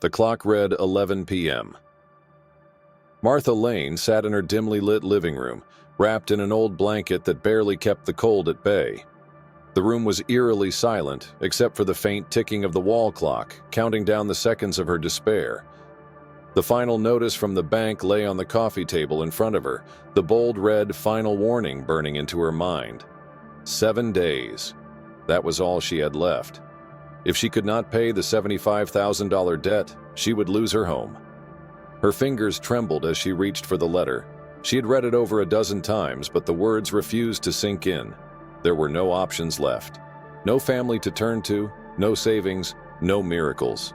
The clock read 11 p.m. Martha Lane sat in her dimly lit living room, wrapped in an old blanket that barely kept the cold at bay. The room was eerily silent, except for the faint ticking of the wall clock, counting down the seconds of her despair. The final notice from the bank lay on the coffee table in front of her, the bold red final warning burning into her mind. 7 days. That was all she had left. If she could not pay the $75,000 debt, she would lose her home. Her fingers trembled as she reached for the letter. She had read it over a dozen times, but the words refused to sink in. There were no options left. No family to turn to, no savings, no miracles.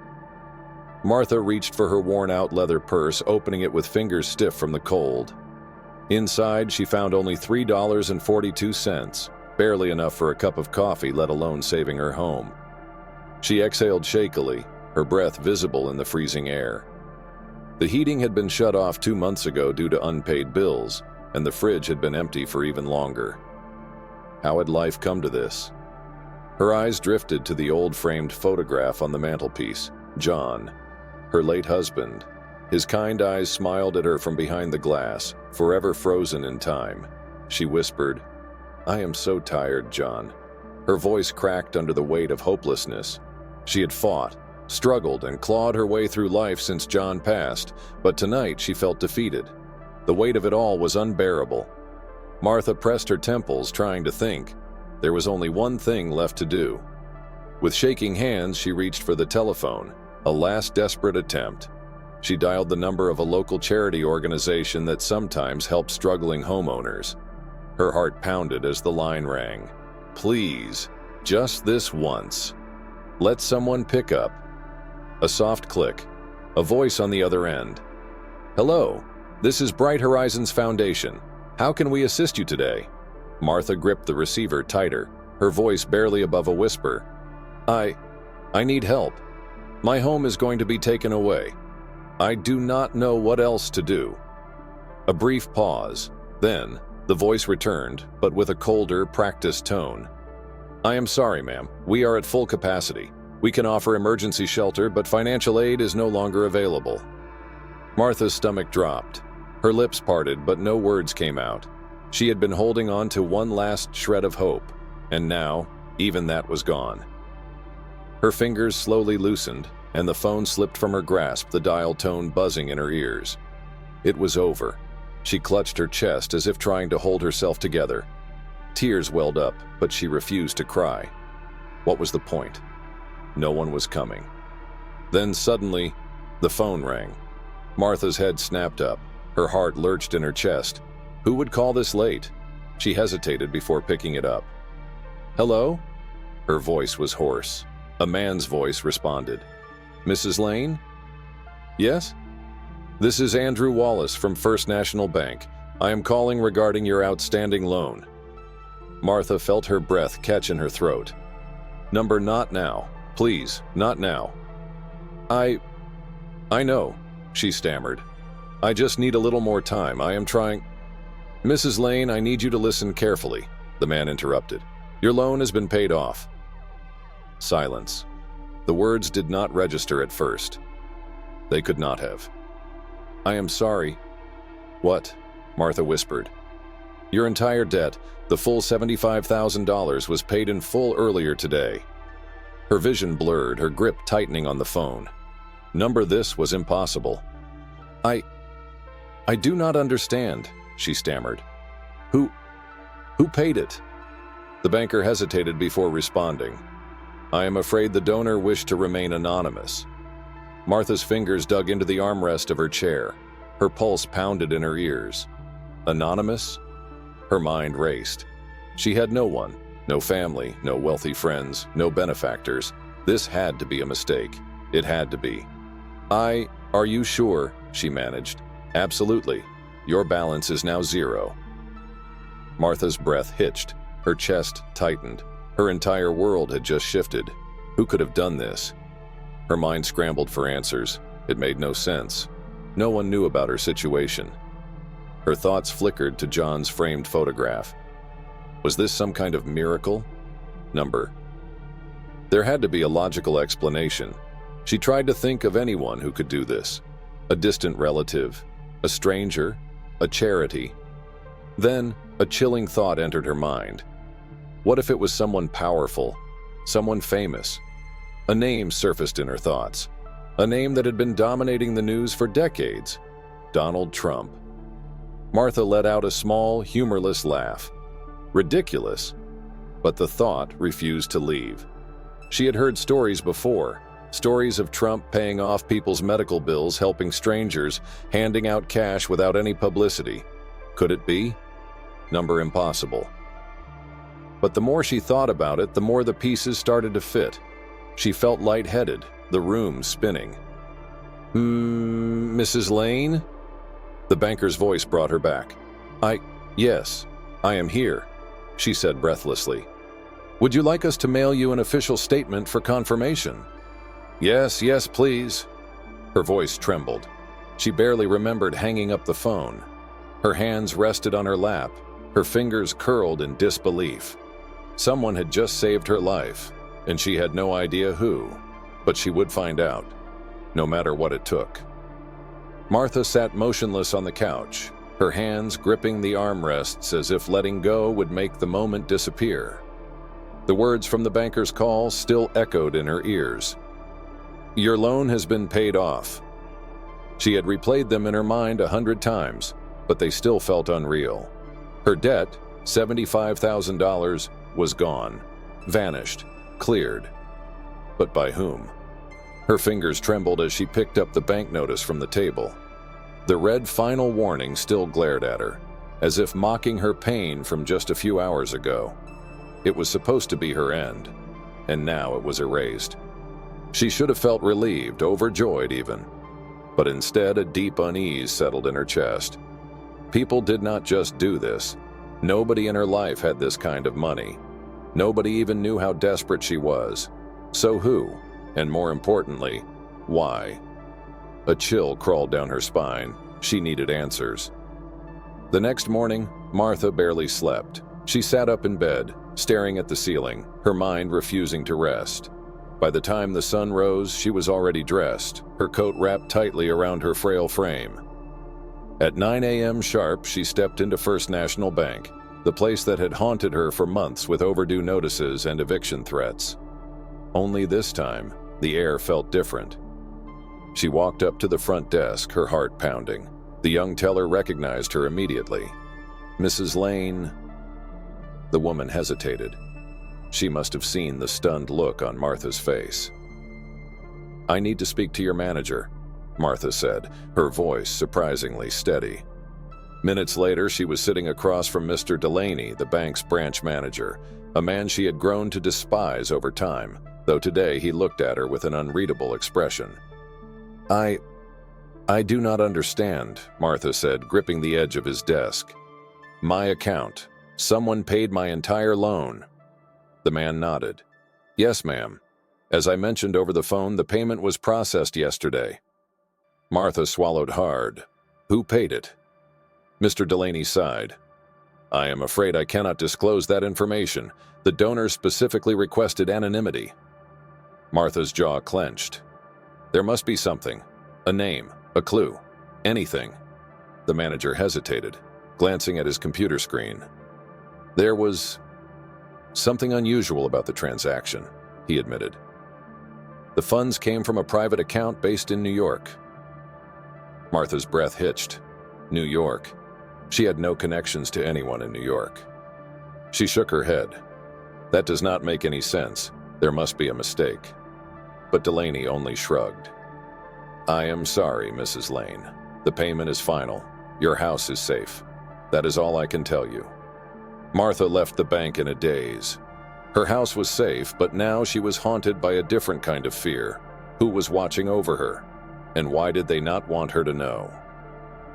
Martha reached for her worn-out leather purse, opening it with fingers stiff from the cold. Inside, she found only $3.42, barely enough for a cup of coffee, let alone saving her home. She exhaled shakily, her breath visible in the freezing air. The heating had been shut off 2 months ago due to unpaid bills, and the fridge had been empty for even longer. How had life come to this? Her eyes drifted to the old framed photograph on the mantelpiece. John, her late husband. His kind eyes smiled at her from behind the glass, forever frozen in time. She whispered, "I am so tired, John." Her voice cracked under the weight of hopelessness. She had fought, struggled, and clawed her way through life since John passed, but tonight she felt defeated. The weight of it all was unbearable. Martha pressed her temples, trying to think. There was only one thing left to do. With shaking hands, she reached for the telephone, a last desperate attempt. She dialed the number of a local charity organization that sometimes helps struggling homeowners. Her heart pounded as the line rang. Please, just this once. Let someone pick up. A soft click, a voice on the other end. "Hello, this is Bright Horizons Foundation. How can we assist you today?" Martha gripped the receiver tighter, her voice barely above a whisper. I need help. My home is going to be taken away. I do not know what else to do." A brief pause. Then, the voice returned, but with a colder, practiced tone. "I am sorry, ma'am. We are at full capacity. We can offer emergency shelter, but financial aid is no longer available." Martha's stomach dropped. Her lips parted, but no words came out. She had been holding on to one last shred of hope, and now, even that was gone. Her fingers slowly loosened, and the phone slipped from her grasp, the dial tone buzzing in her ears. It was over. She clutched her chest as if trying to hold herself together. Tears welled up, but she refused to cry. What was the point? No one was coming. Then suddenly, the phone rang. Martha's head snapped up. Her heart lurched in her chest. Who would call this late? She hesitated before picking it up. "Hello?" Her voice was hoarse. A man's voice responded. "Mrs. Lane?" "Yes?" "This is Andrew Wallace from First National Bank. I am calling regarding your outstanding loan." Martha felt her breath catch in her throat. "Number not now. Please, not now." I know," she stammered. "I just need a little more time. I am trying—" "Mrs. Lane, I need you to listen carefully," the man interrupted. "Your loan has been paid off." Silence. The words did not register at first. They could not have. "I am sorry." "What?" Martha whispered. "Your entire debt, the full $75,000, was paid in full earlier today." Her vision blurred, her grip tightening on the phone. Number this was impossible. I do not understand," she stammered. Who paid it?" The banker hesitated before responding. "I am afraid the donor wished to remain anonymous." Martha's fingers dug into the armrest of her chair. Her pulse pounded in her ears. Anonymous? Her mind raced. She had no one, no family, no wealthy friends, no benefactors. This had to be a mistake. It had to be. Are you sure?" she managed. "Absolutely. Your balance is now 0. Martha's breath hitched. Her chest tightened. Her entire world had just shifted. Who could have done this? Her mind scrambled for answers. It made no sense. No one knew about her situation. Her thoughts flickered to John's framed photograph. Was this some kind of miracle? Number. There had to be a logical explanation. She tried to think of anyone who could do this. A distant relative, a stranger, a charity. Then, a chilling thought entered her mind. What if it was someone powerful, someone famous? A name surfaced in her thoughts. A name that had been dominating the news for decades. Donald Trump. Martha let out a small, humorless laugh. Ridiculous. But the thought refused to leave. She had heard stories before. Stories of Trump paying off people's medical bills, helping strangers, handing out cash without any publicity. Could it be? Number impossible. But the more she thought about it, the more the pieces started to fit. She felt lightheaded, the room spinning. Mrs. Lane? The banker's voice brought her back. Yes, I am here, she said breathlessly. Would you like us to mail you an official statement for confirmation? Yes, please. Her voice trembled. She barely remembered hanging up the phone. Her hands rested on her lap, her fingers curled in disbelief. Someone had just saved her life, and she had no idea who, but she would find out, no matter what it took. Martha sat motionless on the couch, her hands gripping the armrests as if letting go would make the moment disappear. The words from the banker's call still echoed in her ears. Your loan has been paid off. She had replayed them in her mind 100 times, but they still felt unreal. Her debt, $75,000, was gone, vanished, cleared. But by whom? Her fingers trembled as she picked up the bank notice from the table. The red final warning still glared at her, as if mocking her pain from just a few hours ago. It was supposed to be her end, and now it was erased. She should have felt relieved, overjoyed even. But instead, a deep unease settled in her chest. People did not just do this. Nobody in her life had this kind of money. Nobody even knew how desperate she was. So who? And more importantly, why? A chill crawled down her spine. She needed answers. The next morning, Martha barely slept. She sat up in bed, staring at the ceiling, her mind refusing to rest. By the time the sun rose, she was already dressed, her coat wrapped tightly around her frail frame. At 9 a.m. sharp, she stepped into First National Bank, the place that had haunted her for months with overdue notices and eviction threats. Only this time, the air felt different. She walked up to the front desk, her heart pounding. The young teller recognized her immediately. Mrs. Lane. The woman hesitated. She must have seen the stunned look on Martha's face. I need to speak to your manager, Martha said, her voice surprisingly steady. Minutes later, she was sitting across from Mr. Delaney, the bank's branch manager, a man she had grown to despise over time, though today he looked at her with an unreadable expression. I do not understand, Martha said, gripping the edge of his desk. My account. Someone paid my entire loan. The man nodded. Yes, ma'am. As I mentioned over the phone, the payment was processed yesterday. Martha swallowed hard. Who paid it? Mr. Delaney sighed. I am afraid I cannot disclose that information. The donor specifically requested anonymity. Martha's jaw clenched. There must be something. A name, a clue, anything. The manager hesitated, glancing at his computer screen. There was something unusual about the transaction, he admitted. The funds came from a private account based in New York. Martha's breath hitched. New York. She had no connections to anyone in New York. She shook her head. That does not make any sense. There must be a mistake. But Delaney only shrugged. I am sorry, Mrs. Lane. The payment is final. Your house is safe. That is all I can tell you. Martha left the bank in a daze. Her house was safe, but now she was haunted by a different kind of fear. Who was watching over her? And why did they not want her to know?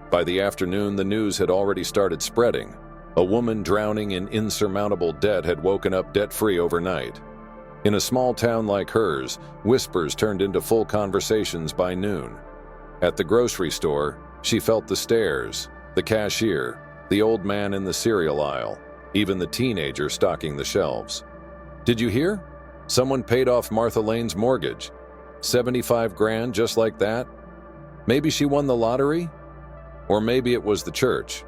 By the afternoon, the news had already started spreading. A woman drowning in insurmountable debt had woken up debt-free overnight. In a small town like hers, whispers turned into full conversations by noon. At the grocery store, she felt the stares, the cashier, the old man in the cereal aisle, even the teenager stocking the shelves. Did you hear? Someone paid off Martha Lane's mortgage. 75 grand just like that? Maybe she won the lottery? Or maybe it was the church.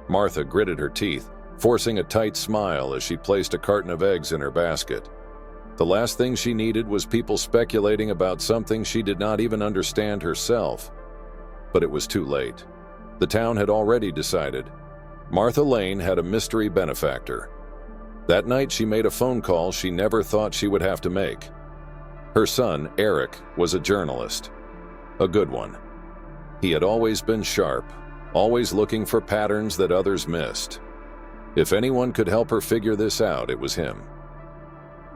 Martha gritted her teeth, forcing a tight smile as she placed a carton of eggs in her basket. The last thing she needed was people speculating about something she did not even understand herself. But it was too late. The town had already decided. Martha Lane had a mystery benefactor. That night she made a phone call she never thought she would have to make. Her son, Eric, was a journalist. A good one. He had always been sharp, always looking for patterns that others missed. If anyone could help her figure this out, it was him.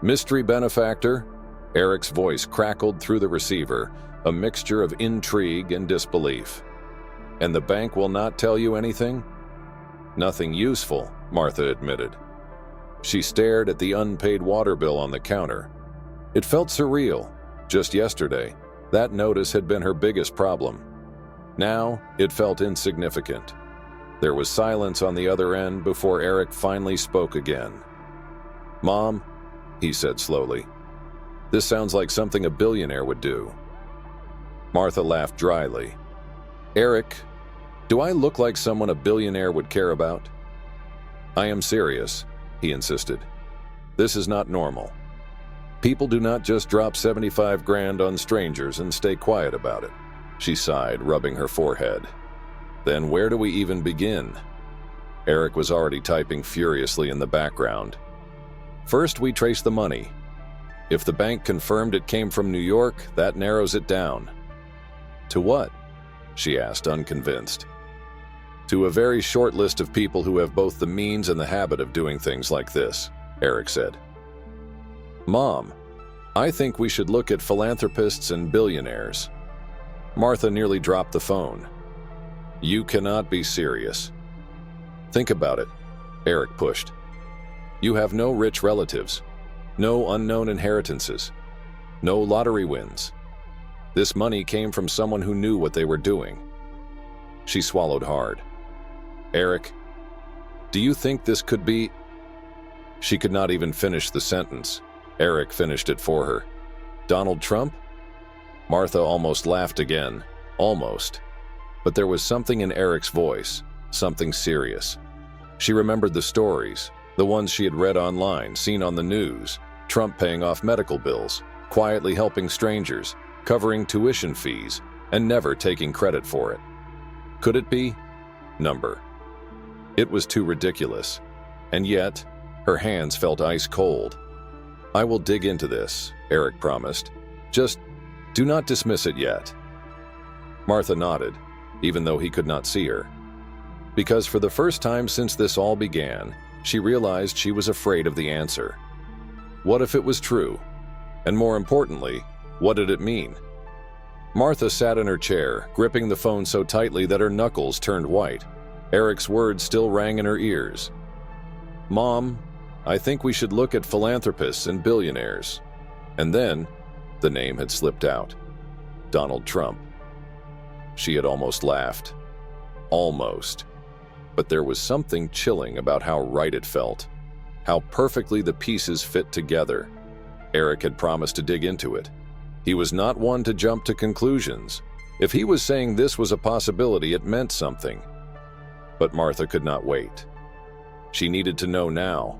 Mystery benefactor? Eric's voice crackled through the receiver, a mixture of intrigue and disbelief. And the bank will not tell you anything? Nothing useful, Martha admitted. She stared at the unpaid water bill on the counter. It felt surreal. Just yesterday, that notice had been her biggest problem. Now, it felt insignificant. There was silence on the other end before Eric finally spoke again. "Mom," he said slowly, "this sounds like something a billionaire would do." Martha laughed dryly. "Eric, do I look like someone a billionaire would care about?" "I am serious," he insisted. "This is not normal. People do not just drop 75 grand on strangers and stay quiet about it." She sighed, rubbing her forehead. "Then where do we even begin?" Eric was already typing furiously in the background. "First, we trace the money. If the bank confirmed it came from New York, that narrows it down." "To what?" she asked, unconvinced. "To a very short list of people who have both the means and the habit of doing things like this," Eric said. "Mom, I think we should look at philanthropists and billionaires." Martha nearly dropped the phone. "You cannot be serious." "Think about it," Eric pushed. "You have no rich relatives, no unknown inheritances, no lottery wins. This money came from someone who knew what they were doing." She swallowed hard. "Eric, do you think this could be—" She could not even finish the sentence. Eric finished it for her. "Donald Trump?" Martha almost laughed again. Almost. But there was something in Eric's voice, something serious. She remembered the stories, the ones she had read online, seen on the news. Trump paying off medical bills, quietly helping strangers, covering tuition fees, and never taking credit for it. Could it be? Number. It was too ridiculous. And yet, her hands felt ice cold. "I will dig into this," Eric promised. "Just do not dismiss it yet." Martha nodded, even though he could not see her. Because for the first time since this all began, she realized she was afraid of the answer. What if it was true? And more importantly, what did it mean? Martha sat in her chair, gripping the phone so tightly that her knuckles turned white. Eric's words still rang in her ears. "Mom, I think we should look at philanthropists and billionaires." And then, the name had slipped out. Donald Trump. She had almost laughed. Almost. But there was something chilling about how right it felt. How perfectly the pieces fit together. Eric had promised to dig into it. He was not one to jump to conclusions. If he was saying this was a possibility, it meant something. But Martha could not wait. She needed to know now.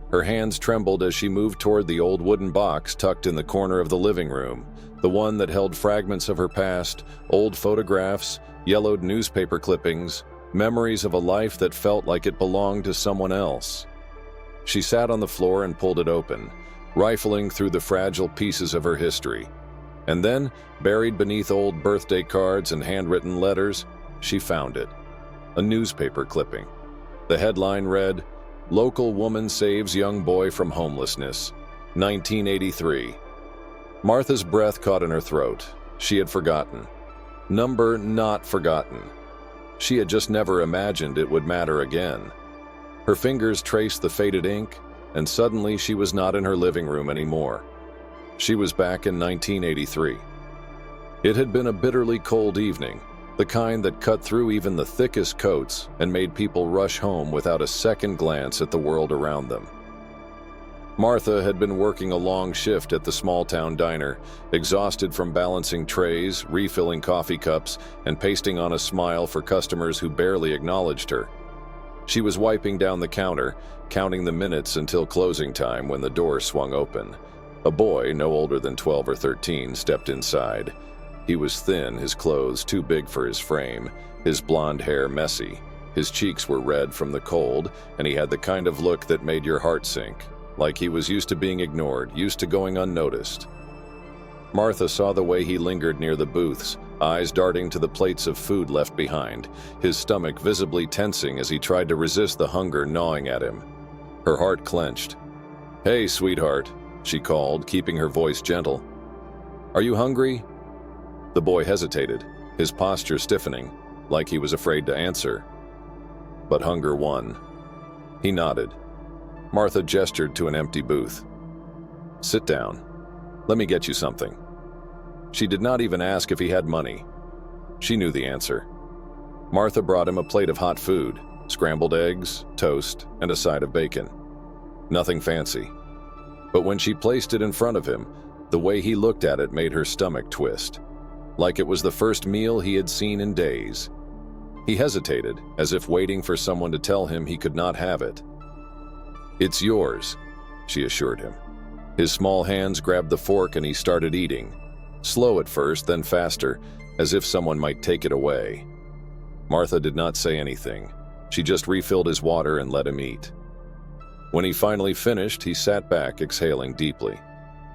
Her hands trembled as she moved toward the old wooden box tucked in the corner of the living room, the one that held fragments of her past, old photographs, yellowed newspaper clippings, memories of a life that felt like it belonged to someone else. She sat on the floor and pulled it open, rifling through the fragile pieces of her history. And then, buried beneath old birthday cards and handwritten letters, she found it. A newspaper clipping. The headline read, "Local woman saves young boy from homelessness, 1983. Martha's breath caught in her throat. She had forgotten. Number not forgotten. She had just never imagined it would matter again. Her fingers traced the faded ink, and suddenly she was not in her living room anymore. She was back in 1983. It had been a bitterly cold evening, the kind that cut through even the thickest coats and made people rush home without a second glance at the world around them. Martha had been working a long shift at the small-town diner, exhausted from balancing trays, refilling coffee cups, and pasting on a smile for customers who barely acknowledged her. She was wiping down the counter, counting the minutes until closing time when the door swung open. A boy, no older than 12 or 13, stepped inside. He was thin, his clothes too big for his frame, his blonde hair messy. His cheeks were red from the cold, and he had the kind of look that made your heart sink, like he was used to being ignored, used to going unnoticed. Martha saw the way he lingered near the booths, eyes darting to the plates of food left behind, his stomach visibly tensing as he tried to resist the hunger gnawing at him. Her heart clenched. "Hey, sweetheart," she called, keeping her voice gentle. "Are you hungry?" The boy hesitated, his posture stiffening, like he was afraid to answer. But hunger won. He nodded. Martha gestured to an empty booth. "Sit down. Let me get you something." She did not even ask if he had money. She knew the answer. Martha brought him a plate of hot food, scrambled eggs, toast, and a side of bacon. Nothing fancy. But when she placed it in front of him, the way he looked at it made her stomach twist, like it was the first meal he had seen in days. He hesitated, as if waiting for someone to tell him he could not have it. "It's yours," she assured him. His small hands grabbed the fork and he started eating. Slow at first, then faster, as if someone might take it away. Martha did not say anything. She just refilled his water and let him eat. When he finally finished, he sat back, exhaling deeply.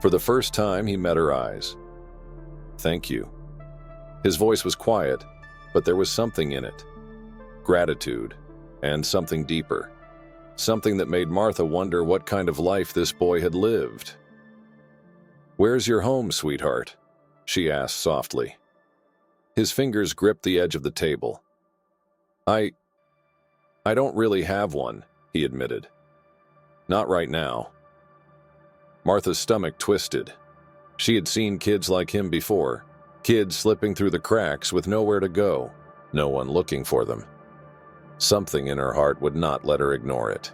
For the first time, he met her eyes. "Thank you." His voice was quiet, but there was something in it. Gratitude, and something deeper. Something that made Martha wonder what kind of life this boy had lived. "Where's your home, sweetheart?" she asked softly. His fingers gripped the edge of the table. I don't really have one," he admitted. "Not right now." Martha's stomach twisted. She had seen kids like him before, kids slipping through the cracks with nowhere to go, no one looking for them. Something in her heart would not let her ignore it.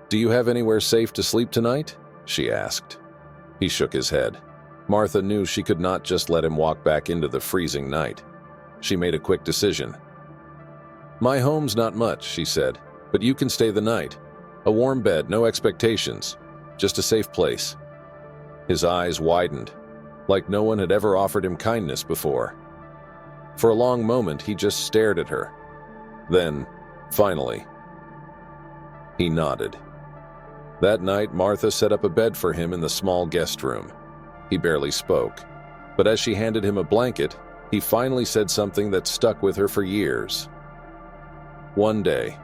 "Do you have anywhere safe to sleep tonight?" she asked. He shook his head. Martha knew she could not just let him walk back into the freezing night. She made a quick decision. "My home's not much," she said, "but you can stay the night. A warm bed, no expectations, just a safe place." His eyes widened, like no one had ever offered him kindness before. For a long moment, he just stared at her. Then, finally, he nodded. That night, Martha set up a bed for him in the small guest room. He barely spoke, but as she handed him a blanket, he finally said something that stuck with her for years. "One day,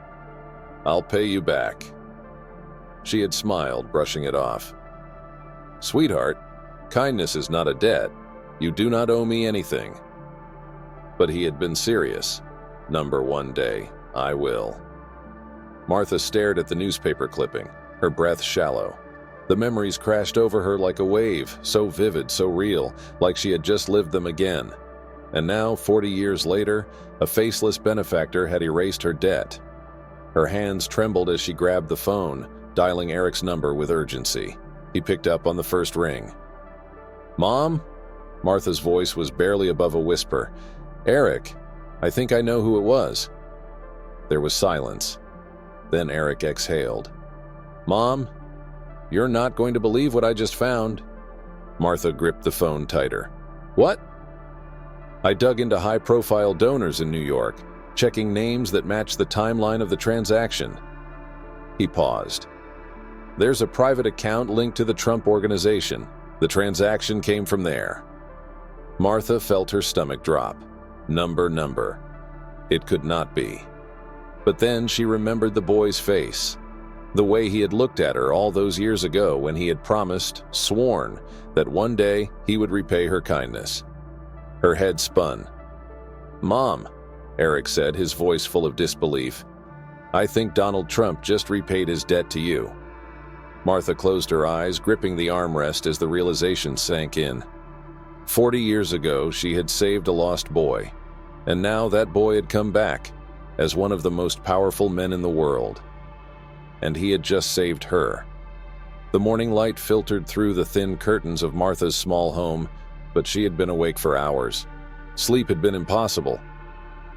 I'll pay you back." She had smiled, brushing it off. "Sweetheart, kindness is not a debt. You do not owe me anything." But he had been serious. "Number one day, I will." Martha stared at the newspaper clipping, her breath shallow. The memories crashed over her like a wave, so vivid, so real, like she had just lived them again. And now, 40 years later, a faceless benefactor had erased her debt. Her hands trembled as she grabbed the phone, dialing Eric's number with urgency. He picked up on the first ring. "Mom?" Martha's voice was barely above a whisper. "Eric, I think I know who it was." There was silence. Then Eric exhaled. "Mom, you're not going to believe what I just found." Martha gripped the phone tighter. "What?" "I dug into high-profile donors in New York, checking names that matched the timeline of the transaction." He paused. "There's a private account linked to the Trump Organization. The transaction came from there." Martha felt her stomach drop. Number. It could not be. But then she remembered the boy's face, the way he had looked at her all those years ago when he had promised, sworn, that one day he would repay her kindness. Her head spun. "Mom," Eric said, his voice full of disbelief, "I think Donald Trump just repaid his debt to you." Martha closed her eyes, gripping the armrest as the realization sank in. 40 years ago, she had saved a lost boy, and now that boy had come back as one of the most powerful men in the world. And he had just saved her. The morning light filtered through the thin curtains of Martha's small home, but she had been awake for hours. Sleep had been impossible.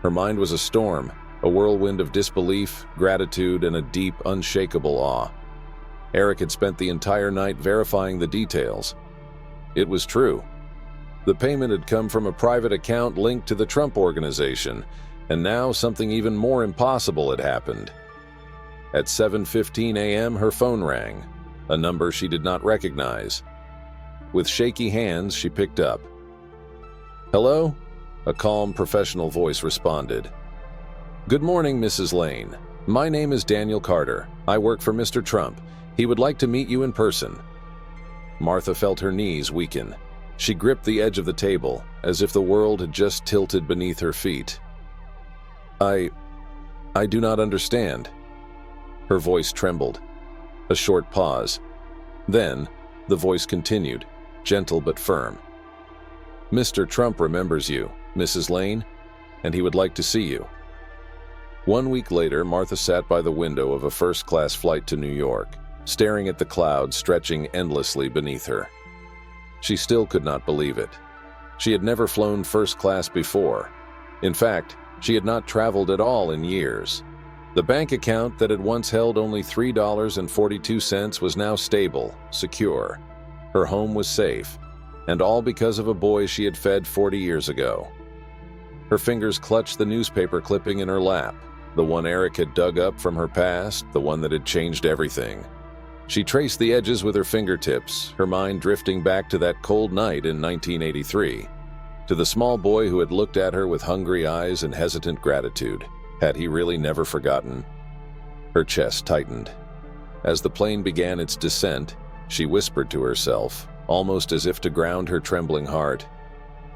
Her mind was a storm, a whirlwind of disbelief, gratitude, and a deep, unshakable awe. Eric had spent the entire night verifying the details. It was true. The payment had come from a private account linked to the Trump Organization, and now something even more impossible had happened. At 7:15 a.m., her phone rang, a number she did not recognize. With shaky hands, she picked up. "Hello?" A calm, professional voice responded. "Good morning, Mrs. Lane. My name is Daniel Carter. I work for Mr. Trump. He would like to meet you in person." Martha felt her knees weaken. She gripped the edge of the table, as if the world had just tilted beneath her feet. I do not understand." Her voice trembled. A short pause. Then, the voice continued, gentle but firm. "Mr. Trump remembers you, Mrs. Lane, and he would like to see you." 1 week later, Martha sat by the window of a first-class flight to New York, staring at the clouds stretching endlessly beneath her. She still could not believe it. She had never flown first class before. In fact, she had not traveled at all in years. The bank account that had once held only $3.42 was now stable, secure. Her home was safe, and all because of a boy she had fed 40 years ago. Her fingers clutched the newspaper clipping in her lap, the one Eric had dug up from her past, the one that had changed everything. She traced the edges with her fingertips, her mind drifting back to that cold night in 1983, to the small boy who had looked at her with hungry eyes and hesitant gratitude. Had he really never forgotten? Her chest tightened. As the plane began its descent, she whispered to herself, almost as if to ground her trembling heart,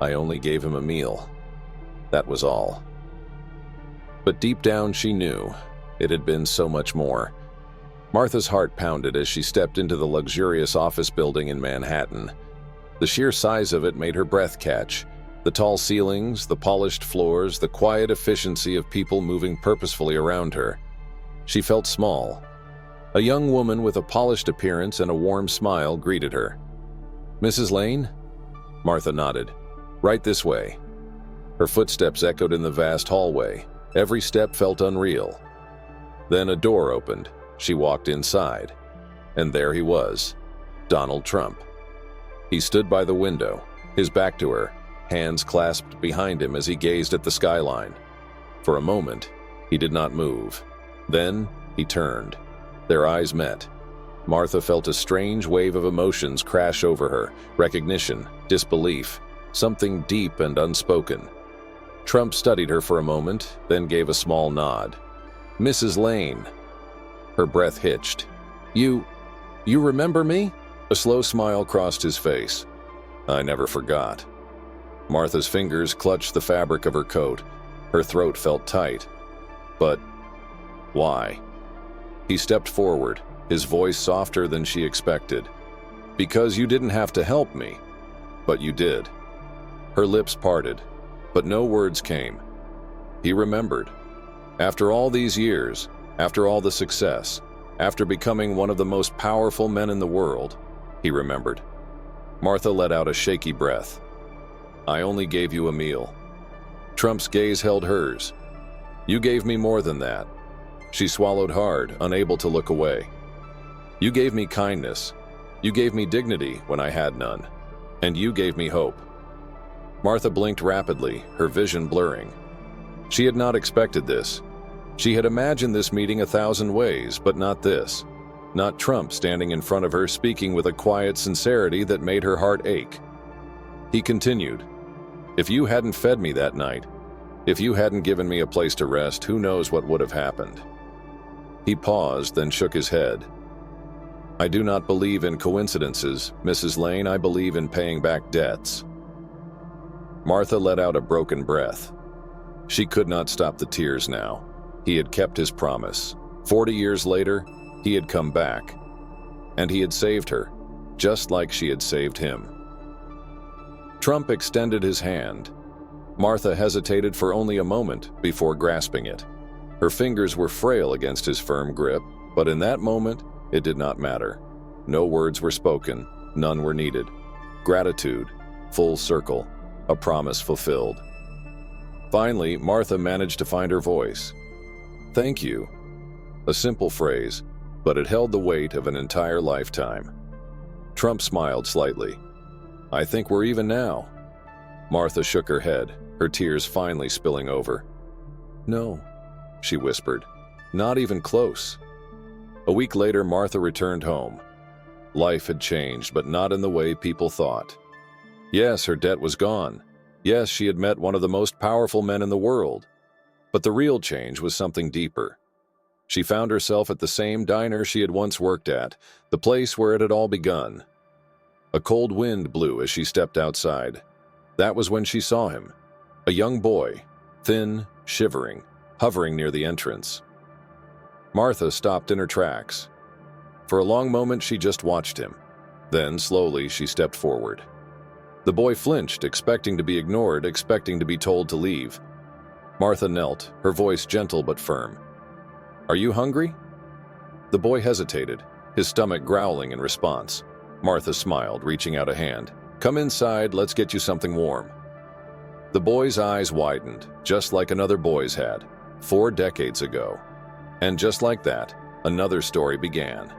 "I only gave him a meal." That was all. But deep down she knew it had been so much more. Martha's heart pounded as she stepped into the luxurious office building in Manhattan. The sheer size of it made her breath catch. The tall ceilings, the polished floors, the quiet efficiency of people moving purposefully around her. She felt small. A young woman with a polished appearance and a warm smile greeted her. "Mrs. Lane?" Martha nodded. "Right this way." Her footsteps echoed in the vast hallway. Every step felt unreal. Then a door opened. She walked inside, and there he was, Donald Trump. He stood by the window, his back to her, hands clasped behind him as he gazed at the skyline. For a moment, he did not move. Then he turned. Their eyes met. Martha felt a strange wave of emotions crash over her, recognition, disbelief, something deep and unspoken. Trump studied her for a moment, then gave a small nod. "Mrs. Lane." Her breath hitched. You remember me?" A slow smile crossed his face. "I never forgot." Martha's fingers clutched the fabric of her coat. Her throat felt tight. "But why?" He stepped forward, his voice softer than she expected. "Because you didn't have to help me, but you did." Her lips parted, but no words came. He remembered. After all these years, after all the success, after becoming one of the most powerful men in the world, he remembered. Martha let out a shaky breath. "I only gave you a meal." Trump's gaze held hers. "You gave me more than that." She swallowed hard, unable to look away. "You gave me kindness. You gave me dignity when I had none. And you gave me hope." Martha blinked rapidly, her vision blurring. She had not expected this. She had imagined this meeting 1,000 ways, but not this. Not Trump standing in front of her speaking with a quiet sincerity that made her heart ache. He continued, "If you hadn't fed me that night, if you hadn't given me a place to rest, who knows what would have happened?" He paused, then shook his head. "I do not believe in coincidences, Mrs. Lane. I believe in paying back debts." Martha let out a broken breath. She could not stop the tears now. He had kept his promise. 40 years later, he had come back. And he had saved her, just like she had saved him. Trump extended his hand. Martha hesitated for only a moment before grasping it. Her fingers were frail against his firm grip, but in that moment, it did not matter. No words were spoken, none were needed. Gratitude, full circle, a promise fulfilled. Finally, Martha managed to find her voice. "Thank you." A simple phrase, but it held the weight of an entire lifetime. Trump smiled slightly. "I think we're even now." Martha shook her head, her tears finally spilling over. "No," she whispered, "not even close." A week later, Martha returned home. Life had changed, but not in the way people thought. Yes, her debt was gone. Yes, she had met one of the most powerful men in the world. But the real change was something deeper. She found herself at the same diner she had once worked at, the place where it had all begun. A cold wind blew as she stepped outside. That was when she saw him. A young boy, thin, shivering, hovering near the entrance. Martha stopped in her tracks. For a long moment, she just watched him. Then, slowly, she stepped forward. The boy flinched, expecting to be ignored, expecting to be told to leave. Martha knelt, her voice gentle but firm. "Are you hungry?" The boy hesitated, his stomach growling in response. Martha smiled, reaching out a hand. "Come inside, let's get you something warm." The boy's eyes widened, just like another boy's had, 4 decades ago. And just like that, another story began.